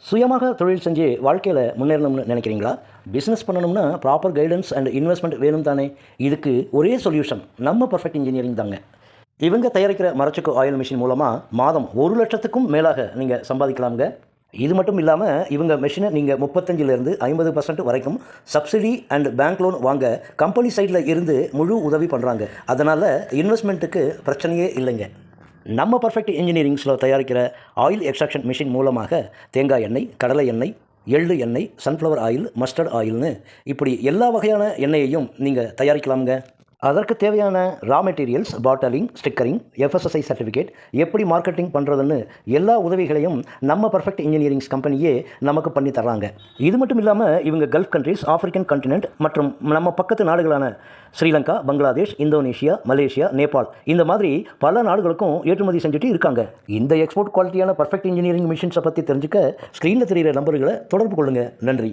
சுயமாக தொழில் செஞ்சு வாழ்க்கையில் முன்னேறணும்னு நினைக்கிறீங்களா? பிஸ்னஸ் பண்ணணும்னா ப்ராப்பர் கைடன்ஸ் அண்ட் இன்வெஸ்ட்மெண்ட் வேணும் தானே? இதுக்கு ஒரே சொல்யூஷன் நம்ம பர்ஃபெக்ட் இன்ஜினியரிங் தாங்க. இவங்க தயாரிக்கிற மரச்செக்கு ஆயில் மிஷின் மூலமாக மாதம் 1,00,000க்கும் மேலாக நீங்கள் சம்பாதிக்கலாமுங்க. இது மட்டும் இல்லாமல் இவங்க மிஷினை நீங்கள் 35% 50% வரைக்கும் சப்சிடி அண்ட் பேங்க் லோன் வாங்க கம்பெனி சைடில் இருந்து முழு உதவி பண்ணுறாங்க. அதனால் இன்வெஸ்ட்மெண்ட்டுக்கு பிரச்சனையே இல்லைங்க. நம்ம பர்ஃபெக்ட் இன்ஜினியரிங்ஸில் தயாரிக்கிற ஆயில் எக்ஸ்ட்ராக்ஷன் மிஷின் மூலமாக தேங்காய் எண்ணெய், கடலை எண்ணெய், எள்ளு எண்ணெய், சன்ஃப்ளவர் ஆயில், மஸ்டர்ட் ஆயில்னு இப்படி எல்லா வகையான எண்ணெயையும் நீங்கள் தயாரிக்கலாமுங்க. அதற்கு தேவையான raw materials, bottling, stickering, FSSI certificate, எப்படி மார்க்கெட்டிங் பண்ணுறதுன்னு எல்லா உதவிகளையும் நம்ம பர்ஃபெக்ட் இன்ஜினியரிங்ஸ் கம்பெனியே நமக்கு பண்ணி தர்றாங்க. இது மட்டும் இல்லாமல் இவங்க கல்ஃப் கண்ட்ரீஸ், ஆஃப்ரிக்கன் கண்டினென்ட் மற்றும் நம்ம பக்கத்து நாடுகளான ஸ்ரீலங்கா, பங்களாதேஷ், இந்தோனேஷியா, மலேசியா, நேபாள் இந்த மாதிரி பல நாடுகளுக்கும் ஏற்றுமதி செஞ்சுட்டு இருக்காங்க. இந்த எக்ஸ்போர்ட் குவாலிட்டியான பர்ஃபெக்ட் இன்ஜினியரிங் மிஷின்ஸை பற்றி தெரிஞ்சுக்க ஸ்க்ரீனில் தெரிகிற நம்பர்களை தொடர்பு கொள்ளுங்கள். நன்றி.